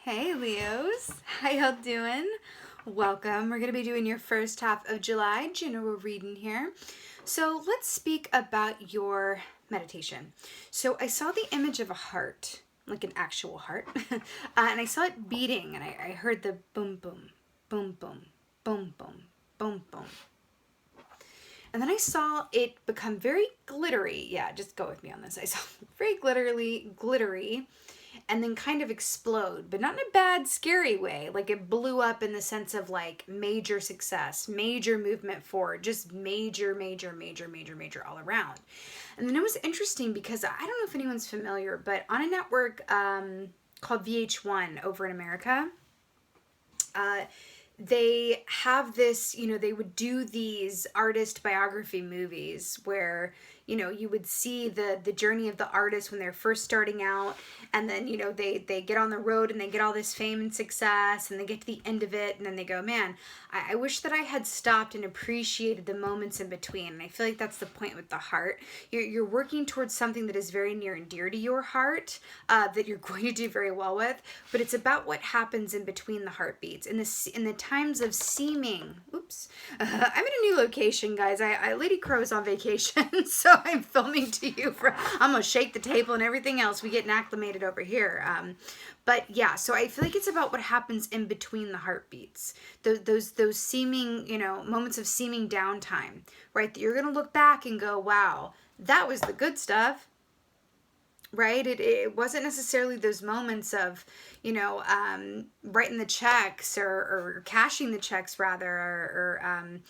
Hey Leos, how y'all doing? Welcome. We're going to be doing your first half of July general reading here. So let's speak about your meditation. So I saw the image of a heart, like an actual heart, and I saw it beating, and I heard the boom, boom, boom, boom, boom, boom, boom, boom. And then I saw it become very glittery. Yeah, just go with me on this. I saw very glittery, and then kind of explode, but not in a bad, scary way. Like it blew up in the sense of like major success, major movement forward, just major all around. And then it was interesting because I don't know if anyone's familiar, but on a network called VH1 over in America, they have this, they would do these artist biography movies where, you would see the journey of the artist when they're first starting out, and then, they get on the road and they get all this fame and success, and they get to the end of it, and then they go, man, I wish that I had stopped and appreciated the moments in between. And I feel like that's the point with the heart. You're working towards something that is very near and dear to your heart, that you're going to do very well with, but it's about what happens in between the heartbeats. In the times of seeming, I'm in a new location, guys. Lady Crow is on vacation, so I'm filming to you. I'm gonna shake the table and everything else. We getting acclimated over here. But yeah, so I feel like it's about what happens in between the heartbeats. Those seeming, moments of seeming downtime, right? That you're gonna look back and go, wow, that was the good stuff. Right? It wasn't necessarily those moments of, writing the checks or cashing the checks rather, or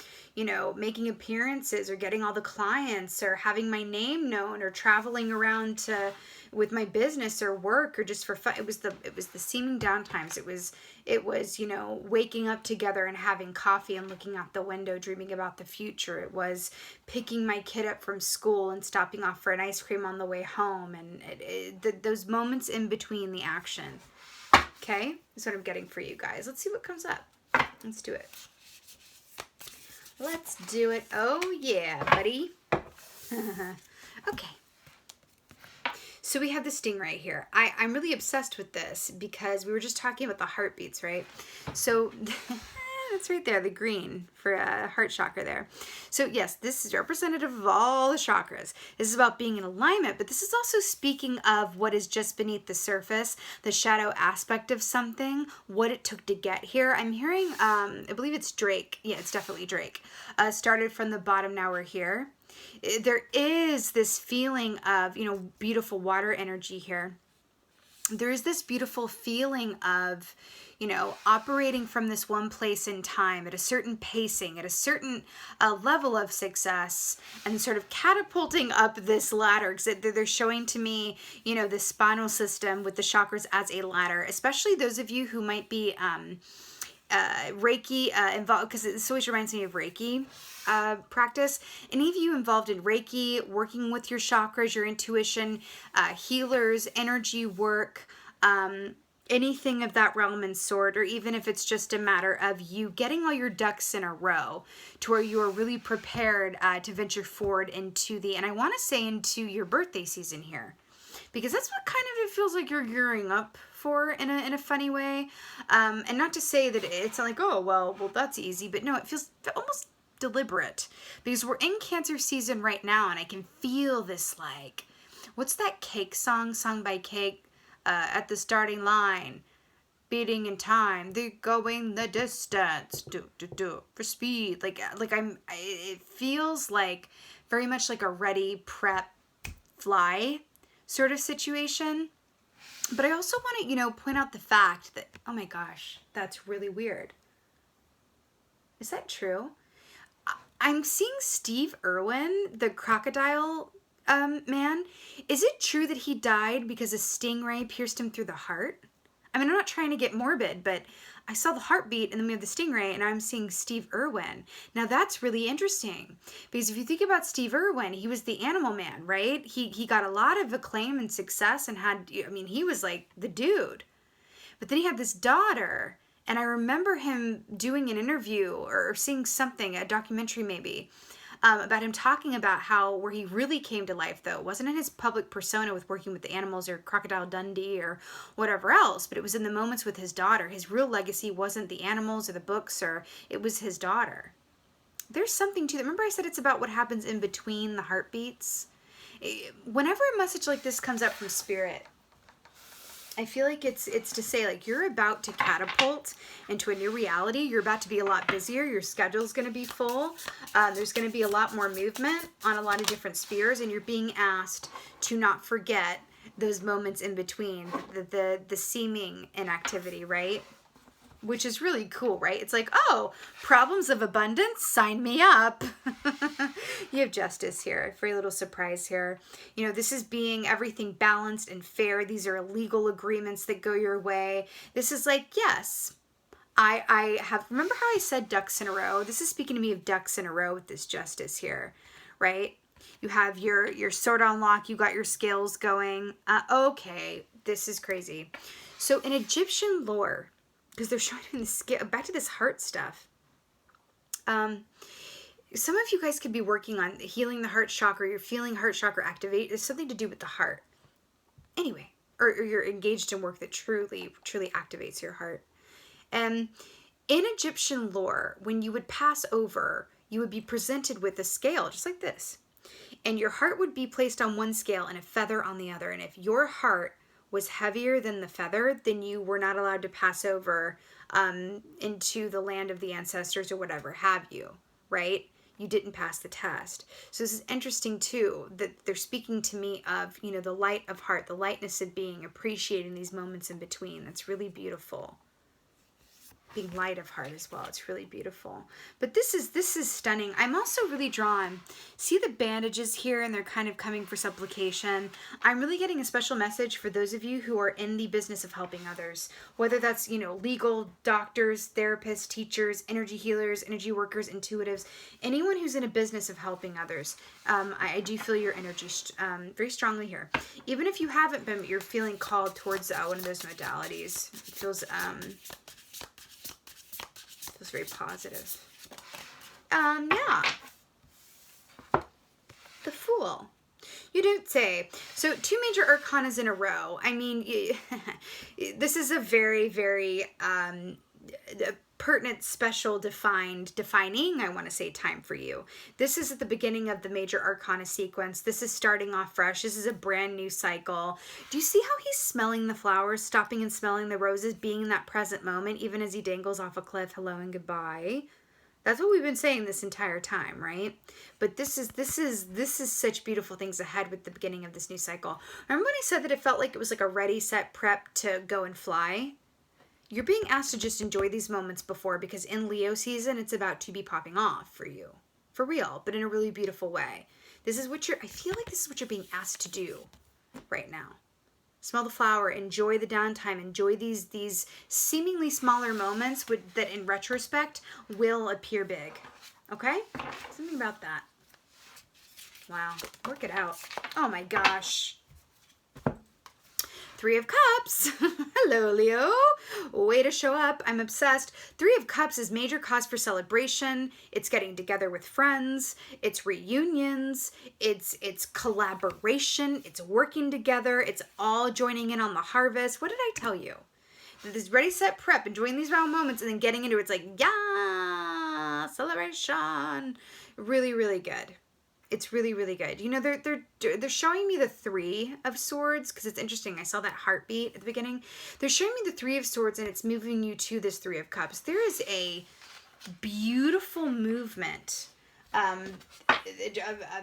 making appearances or getting all the clients or having my name known or traveling around with my business or work or just for fun. It was the seeming downtimes. It was, waking up together and having coffee and looking out the window, dreaming about the future. It was picking my kid up from school and stopping off for an ice cream on the way home. And those moments in between the action. Okay? That's what I'm getting for you guys. Let's see what comes up. Let's do it. Let's do it. Oh, yeah, buddy. Okay. So we have the stingray here. I'm really obsessed with this because we were just talking about the heartbeats, right? So that's right there, the green for a heart chakra there. So yes, this is representative of all the chakras. This is about being in alignment, but this is also speaking of what is just beneath the surface, the shadow aspect of something, what it took to get here. I'm hearing, I believe it's Drake. Yeah, it's definitely Drake. Started from the bottom, now we're here. There is this feeling of, beautiful water energy here. There is this beautiful feeling of, operating from this one place in time at a certain pacing, at a certain level of success, and sort of catapulting up this ladder. Because they're showing to me, the spinal system with the chakras as a ladder, especially those of you who might be Reiki involved, because this always reminds me of Reiki practice. Any of you involved in Reiki, working with your chakras, your intuition, healers, energy work, anything of that realm and sort, or even if it's just a matter of you getting all your ducks in a row to where you are really prepared to venture forward into and I want to say into your birthday season here, because that's what kind of it feels like you're gearing up for in a funny way. And not to say that it's like, oh, well, that's easy, but no, it feels almost deliberate because we're in Cancer season right now, and I can feel this, like, what's that Cake song sung by Cake at the starting line? Beating in time, they're going the distance, for speed. It feels like very much like a ready, prep, fly sort of situation. But I also want to, point out the fact that, oh my gosh, that's really weird. Is that true? I'm seeing Steve Irwin, the crocodile man. Is it true that he died because a stingray pierced him through the heart? I mean, I'm not trying to get morbid, but I saw the heartbeat and then we have the stingray, and I'm seeing Steve Irwin. Now that's really interesting because if you think about Steve Irwin, he was the Animal Man, right? He got a lot of acclaim and success and he was like the dude. But then he had this daughter, and I remember him doing an interview or seeing something, a documentary maybe, about him talking about how where he really came to life, though, wasn't in his public persona with working with the animals or Crocodile Dundee or whatever else, but it was in the moments with his daughter. His real legacy wasn't the animals or the books, or it was his daughter. There's something to that. Remember I said it's about what happens in between the heartbeats? Whenever a message like this comes up from Spirit, I feel like it's to say, like, you're about to catapult into a new reality. You're about to be a lot busier. Your schedule's going to be full. There's going to be a lot more movement on a lot of different spheres, and you're being asked to not forget those moments in between, the seeming inactivity, right? Which is really cool, right? It's like, oh, problems of abundance, sign me up. You have justice here. Very little surprise here. You know, this is being everything balanced and fair. These are legal agreements that go your way. This is like, yes, I have, remember how I said ducks in a row? This is speaking to me of ducks in a row with this justice here, right? You have your sword on lock. You got your scales going. Okay, this is crazy. So in Egyptian lore, because they're showing me the scale, back to this heart stuff. Some of you guys could be working on healing the heart chakra. You're feeling heart chakra activate. It's something to do with the heart. Anyway, or you're engaged in work that truly activates your heart. And in Egyptian lore, when you would pass over, you would be presented with a scale, just like this. And your heart would be placed on one scale and a feather on the other. And if your heart was heavier than the feather, then you were not allowed to pass over into the land of the ancestors or whatever have you, right? You didn't pass the test. So this is interesting too, that they're speaking to me of, you know, the light of heart, the lightness of being, appreciating these moments in between. That's really beautiful. Being light of heart as well. It's really beautiful. But this is stunning. I'm also really drawn. See the bandages here, and they're kind of coming for supplication. I'm really getting a special message for those of you who are in the business of helping others. Whether that's, you know, legal, doctors, therapists, teachers, energy healers, energy workers, intuitives, anyone who's in a business of helping others. I do feel your energy very strongly here. Even if you haven't been, but you're feeling called towards one of those modalities. It feels very positive. Yeah. The Fool. You don't say. So 2 major arcanas in a row. I mean, this is a very, very pertinent, special, defining, I want to say, time for you. This is at the beginning of the major arcana sequence. This is starting off fresh. This is a brand new cycle. Do you see how he's smelling the flowers, stopping and smelling the roses, being in that present moment, even as he dangles off a cliff, hello and goodbye? That's what we've been saying this entire time, right? But this is such beautiful things ahead with the beginning of this new cycle. Remember when I said that it felt like it was like a ready, set, prep to go and fly? You're being asked to just enjoy these moments before, because in Leo season, it's about to be popping off for you. For real, but in a really beautiful way. This is what I feel like this is what you're being asked to do right now. Smell the flower, enjoy the downtime, enjoy these seemingly smaller moments that in retrospect will appear big. Okay? Something about that. Wow. Work it out. Oh my gosh. 3 of Cups. Hello, Leo. Way to show up. I'm obsessed. 3 of Cups is major cause for celebration. It's getting together with friends. It's reunions. It's collaboration. It's working together. It's all joining in on the harvest. What did I tell you? This ready, set, prep, enjoying these round moments, and then getting into it. It's like, yeah, celebration. Really, really good. It's really, really good. You know, they're showing me the 3 of Swords, because it's interesting. I saw that heartbeat at the beginning. They're showing me the 3 of Swords, and it's moving you to this 3 of Cups. There is a beautiful movement of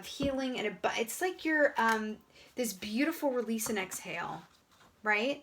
healing, and it's like you're this beautiful release and exhale, right?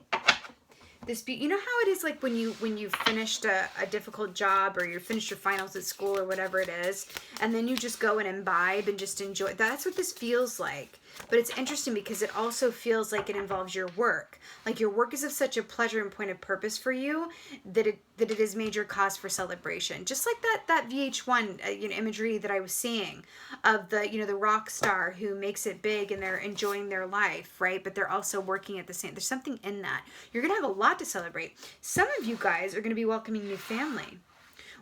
You know how it is like when you've finished a difficult job, or you've finished your finals at school or whatever it is, and then you just go and imbibe and just enjoy. That's what this feels like. But it's interesting because it also feels like it involves your work. Like your work is of such a pleasure and point of purpose for you that it is major cause for celebration. Just like that VH1 imagery that I was seeing of the rock star who makes it big and they're enjoying their life, right? But they're also working at the same. There's something in that. You're gonna have a lot to celebrate. Some of you guys are gonna be welcoming new family.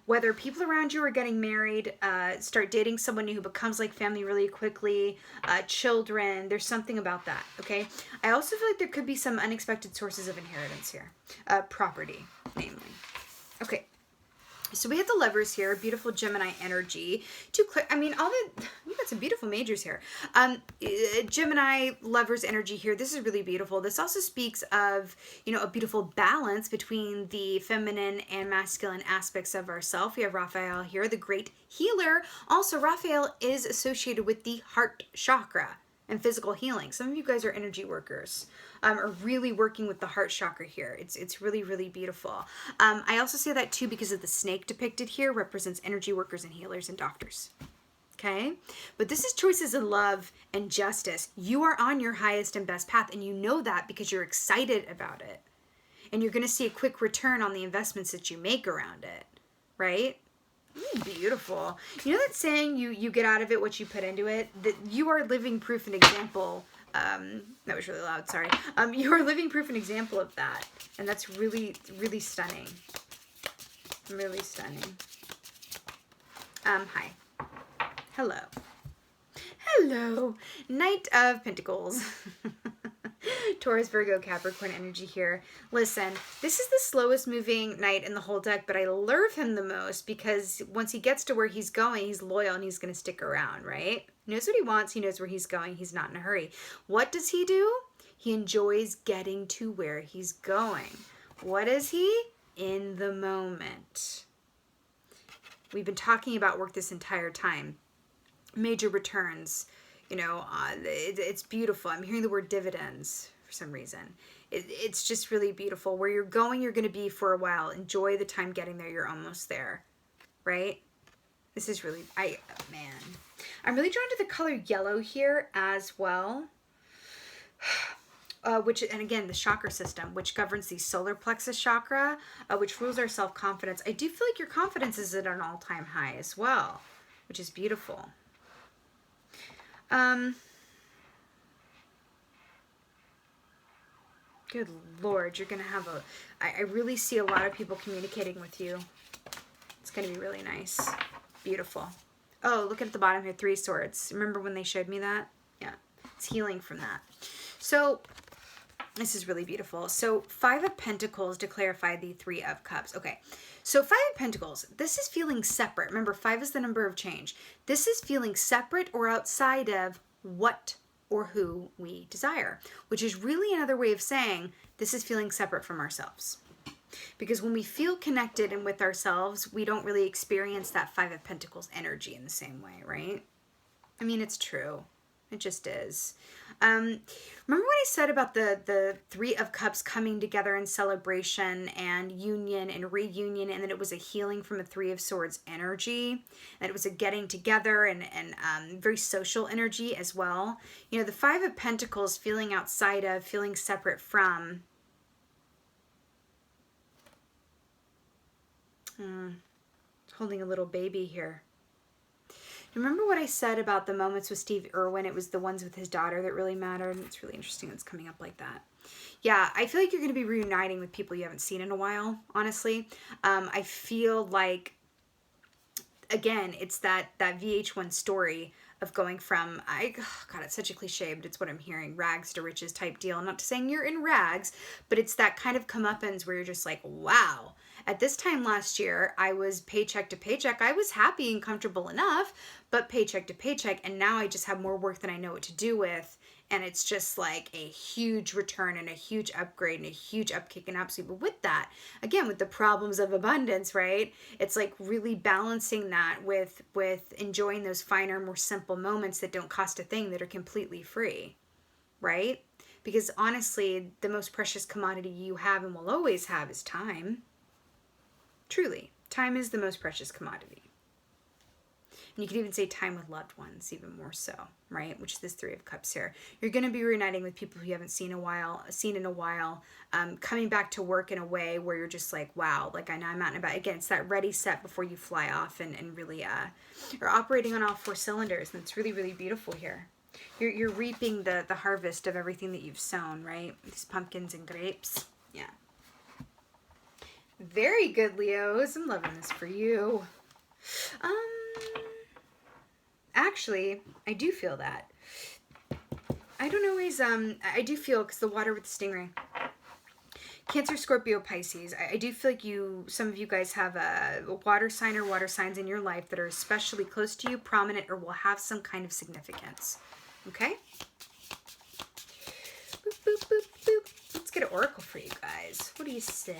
whether people around you are getting married, start dating someone new who becomes like family really quickly, children, there's something about that, okay? I also feel like there could be some unexpected sources of inheritance here, property, namely. Okay. So we have the lovers here, beautiful Gemini energy. You got some beautiful majors here. Gemini lovers energy here. This is really beautiful. This also speaks of, a beautiful balance between the feminine and masculine aspects of ourself. We have Raphael here, the great healer. Also, Raphael is associated with the heart chakra and physical healing. Some of you guys are energy workers, are really working with the heart chakra here. It's really, really beautiful. I also say that too because of the snake depicted here represents energy workers and healers and doctors. Okay? But this is choices in love and justice. You are on your highest and best path, and you know that because you're excited about it. And you're going to see a quick return on the investments that you make around it, right? Beautiful. You know that saying, you get out of it what you put into it? That you are living proof and example. That was really loud, sorry. You are living proof and example of that. And that's really, really stunning. Really stunning. Hi. Hello. Hello. Knight of Pentacles. Taurus, Virgo, Capricorn energy here. Listen, this is the slowest moving knight in the whole deck, but I love him the most because once he gets to where he's going, he's loyal and he's going to stick around, right? He knows what he wants. He knows where he's going. He's not in a hurry. What does he do? He enjoys getting to where he's going. What is he? In the moment. We've been talking about work this entire time. Major returns. It's beautiful. I'm hearing the word dividends for some reason. It's just really beautiful. Where you're going, you're going to be for a while. Enjoy the time getting there. You're almost there, right? This is really, I'm really drawn to the color yellow here as well. And again, the chakra system, which governs the solar plexus chakra, which rules our self-confidence. I do feel like your confidence is at an all-time high as well, which is beautiful. Good Lord, you're going to have I really see a lot of people communicating with you. It's going to be really nice. Beautiful. Oh, look at the bottom here, 3 swords. Remember when they showed me that? Yeah, it's healing from that. So this is really beautiful. So 5 of Pentacles to clarify the 3 of Cups. Okay, so 5 of Pentacles, this is feeling separate. Remember, 5 is the number of change. This is feeling separate or outside of what or who we desire, which is really another way of saying this is feeling separate from ourselves. Because when we feel connected and with ourselves, we don't really experience that 5 of Pentacles energy in the same way, right? I mean, it's true. It just is. Remember what I said about the 3 of Cups coming together in celebration and union and reunion, and that it was a healing from a 3 of Swords energy, and it was a getting together and very social energy as well. The 5 of Pentacles feeling outside of, feeling separate from. Holding a little baby here. Remember what I said about the moments with Steve Irwin? It was the ones with his daughter that really mattered. It's really interesting it's coming up like that. Yeah, I feel like you're going to be reuniting with people you haven't seen in a while, honestly. I feel like, again, it's that VH1 story of going from, God, it's such a cliche, but it's what I'm hearing, rags to riches type deal. I'm not saying you're in rags, but it's that kind of comeuppance where you're just like, wow. At this time last year, I was paycheck to paycheck. I was happy and comfortable enough, but paycheck to paycheck. And now I just have more work than I know what to do with. And it's just like a huge return and a huge upgrade and a huge upkick and upswing. But with that, again, with the problems of abundance, right? It's like really balancing that with enjoying those finer, more simple moments that don't cost a thing, that are completely free, right? Because honestly, the most precious commodity you have and will always have is time. Truly, time is the most precious commodity. And you could even say time with loved ones, even more so, right? Which is this 3 of Cups here. You're going to be reuniting with people who you haven't seen in a while, coming back to work in a way where you're just like, wow, like I know I'm out and about. Again, it's that ready, set before you fly off and really you're operating on all 4 cylinders. And it's really, really beautiful here. You're reaping the harvest of everything that you've sown, right? These pumpkins and grapes. Yeah. Very good, Leos. I'm loving this for you. Um, Actually, I do feel that. I don't always, I do feel, because the water with the stingray. Cancer, Scorpio, Pisces. I do feel like some of you guys have a water sign or water signs in your life that are especially close to you, prominent, or will have some kind of significance. Okay? Boop, boop, boop, boop. Let's get an oracle for you guys. What do you say?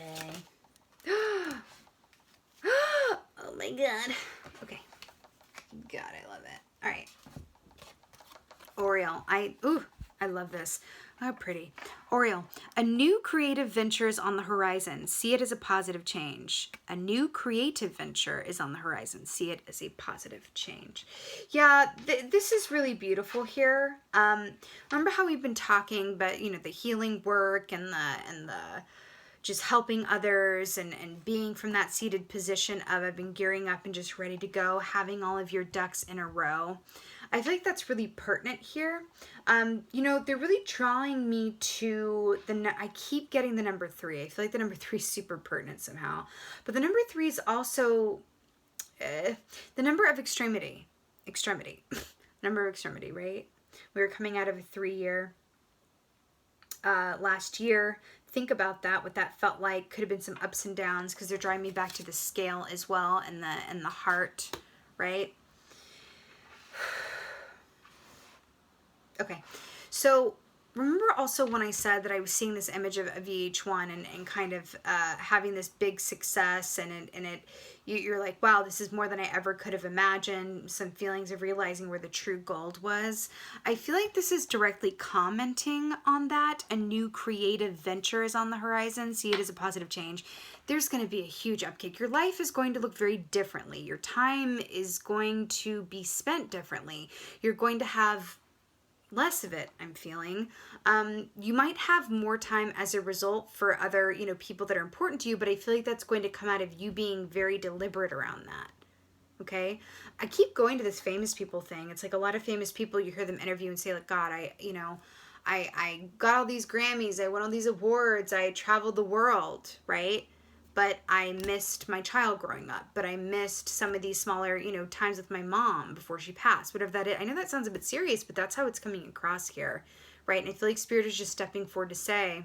Oh my god. Okay. God, I love it. All right. Oriole. I love this. How pretty. Oriole. A new creative venture is on the horizon. See it as a positive change. A new creative venture is on the horizon. See it as a positive change. Yeah, this is really beautiful here. Remember how we've been talking, but the healing work and the just helping others and being from that seated position of I've been gearing up and just ready to go, having all of your ducks in a row. I feel like that's really pertinent here. They're really drawing me to I keep getting the number 3. I feel like the number 3 is super pertinent somehow. But the number 3 is also the number of extremity. Number of extremity, right? We were coming out of a 3-year last year. Think about that, what that felt like. Could have been some ups and downs, because they're driving me back to the scale as well, and the heart, right? Okay, so remember also when I said that I was seeing this image of VH1 and kind of having this big success, and you're like, wow, this is more than I ever could have imagined. Some feelings of realizing where the true gold was. I feel like this is directly commenting on that. A new creative venture is on the horizon. See it as a positive change. There's going to be a huge upkick. Your life is going to look very differently. Your time is going to be spent differently. You're going to have less of it, I'm feeling. You might have more time as a result for other, people that are important to you, but I feel like that's going to come out of you being very deliberate around that. Okay? I keep going to this famous people thing. It's like a lot of famous people, you hear them interview and say, like, God, I got all these Grammys, I won all these awards, I traveled the world, right? But I missed my child growing up. But I missed some of these smaller, times with my mom before she passed. Whatever that is. I know that sounds a bit serious, but that's how it's coming across here, right? And I feel like Spirit is just stepping forward to say,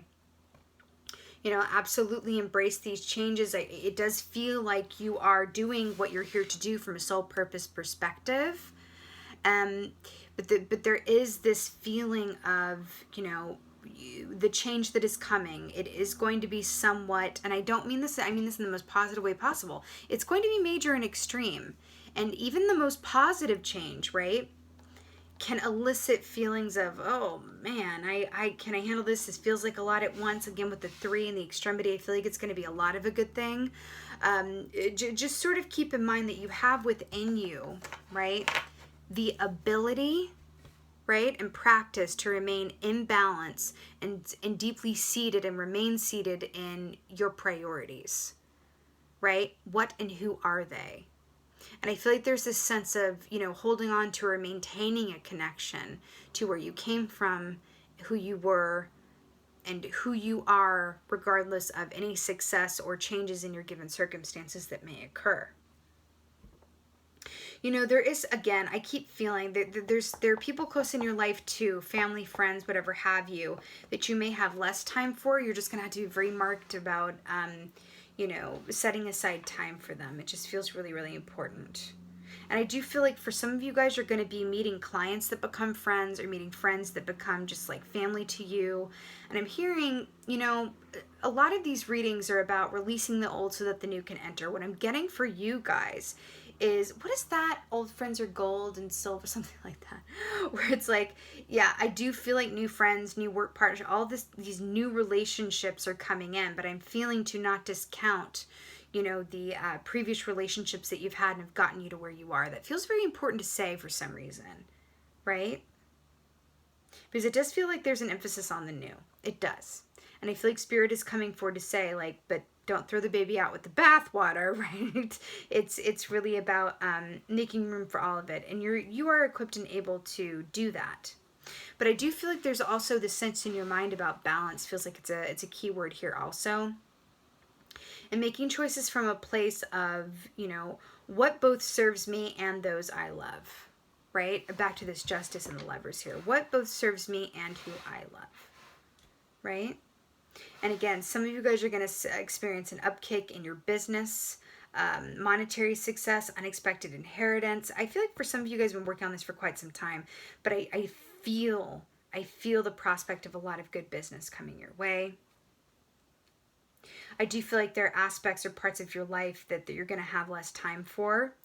absolutely embrace these changes. It does feel like you are doing what you're here to do from a soul purpose perspective. But there is this feeling of, the change that is coming. It is going to be somewhat, and I don't mean this, I mean this in the most positive way possible. It's going to be major and extreme. And even the most positive change, right, can elicit feelings of, oh man, I can I handle this? This feels like a lot at once. Again, with the 3 and the extremity, I feel like it's going to be a lot of a good thing. Just sort of keep in mind that you have within you, right, the ability, right, and practice to remain in balance and deeply seated and remain seated in your priorities, right? What and who are they? And I feel like there's this sense of, holding on to or maintaining a connection to where you came from, who you were, and who you are, regardless of any success or changes in your given circumstances that may occur. There is, again, I keep feeling that there are people close in your life too, family, friends, whatever have you, that you may have less time for. You're just going to have to be very marked about, setting aside time for them. It just feels really, really important. And I do feel like for some of you guys, you're going to be meeting clients that become friends, or meeting friends that become just like family to you. And I'm hearing, a lot of these readings are about releasing the old so that the new can enter. What I'm getting for you guys is, what is that? Old friends are gold and silver, something like that. Where it's like, yeah, I do feel like new friends, new work partners, all these new relationships are coming in, but I'm feeling to not discount, the previous relationships that you've had and have gotten you to where you are. That feels very important to say for some reason, right? Because it does feel like there's an emphasis on the new. It does. And I feel like Spirit is coming forward to say, like, but don't throw the baby out with the bathwater, right? It's really about making room for all of it, and you are equipped and able to do that. But I do feel like there's also this sense in your mind about balance. Feels like it's a key word here also. and making choices from a place of, you know, what both serves me and those I love, right? Back to this justice and the levers here. What both serves me and who I love, right? And again, some of you guys are going to experience an upkick in your business, monetary success, unexpected inheritance. I feel like for some of you guys have been working on this for quite some time, but I feel the prospect of a lot of good business coming your way. I do feel like there are aspects or parts of your life that you're going to have less time for.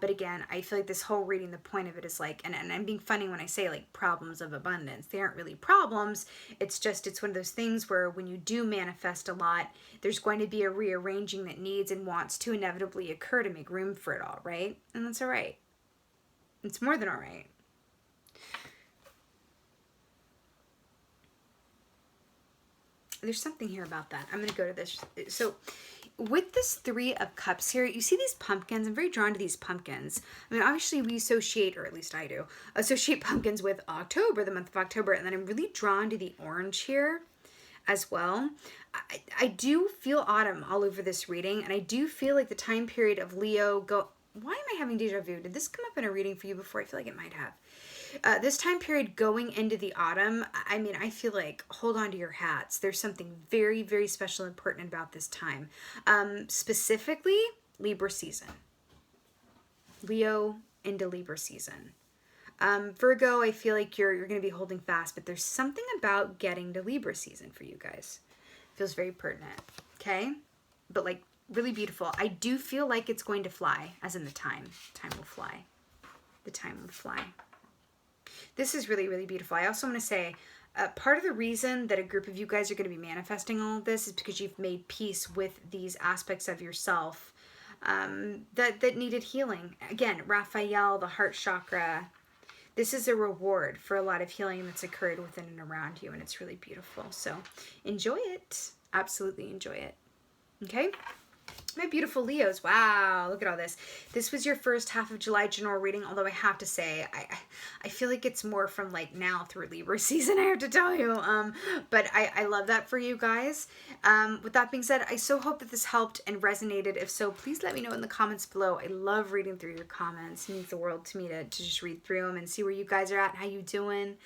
But again, I feel like this whole reading, the point of it is like, and I'm being funny when I say like problems of abundance. They aren't really problems. It's one of those things where when you do manifest a lot, there's going to be a rearranging that needs and wants to inevitably occur to make room for it all, right? And that's all right. It's more than all right. There's something here about that. I'm going to go to this. So with this 3 of Cups here, you see these pumpkins. I'm very drawn to these pumpkins. I mean, obviously we associate, or at least I do, associate pumpkins with October, the month of October. And then I'm really drawn to the orange here as well. I do feel autumn all over this reading. And I do feel like the time period of Leo why am I having deja vu? Did this come up in a reading for you before? I feel like it might have. This time period going into the autumn, I mean, I feel like hold on to your hats. There's something very, very special and pertinent about this time. Specifically, Libra season. Leo into Libra season. Virgo, I feel like you're going to be holding fast, but there's something about getting to Libra season for you guys. Feels very pertinent, okay? But like really beautiful. I do feel like it's going to fly, as in the time. Time will fly. The time will fly. This is really, really beautiful. I also want to say, part of the reason that a group of you guys are going to be manifesting all of this is because you've made peace with these aspects of yourself that needed healing. Again, Raphael, the heart chakra. This is a reward for a lot of healing that's occurred within and around you, and it's really beautiful. So enjoy it. Absolutely enjoy it. Okay? My beautiful Leos. Wow, look at all this. This was your first half of July general reading, although I have to say, I feel like it's more from like now through Libra season, I have to tell you. But I love that for you guys. With that being said, I so hope that this helped and resonated. If so, please let me know in the comments below. I love reading through your comments. It means the world to me to just read through them and see where you guys are at and how you doing.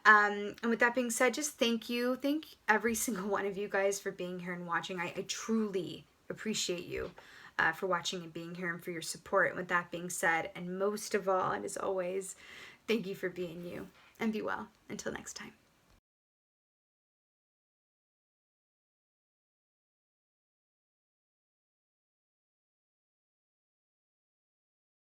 And with that being said, just thank you. Thank every single one of you guys for being here and watching. I truly appreciate you for watching and being here and for your support. And with that being said, and most of all, and as always, thank you for being you, and be well. Until next time.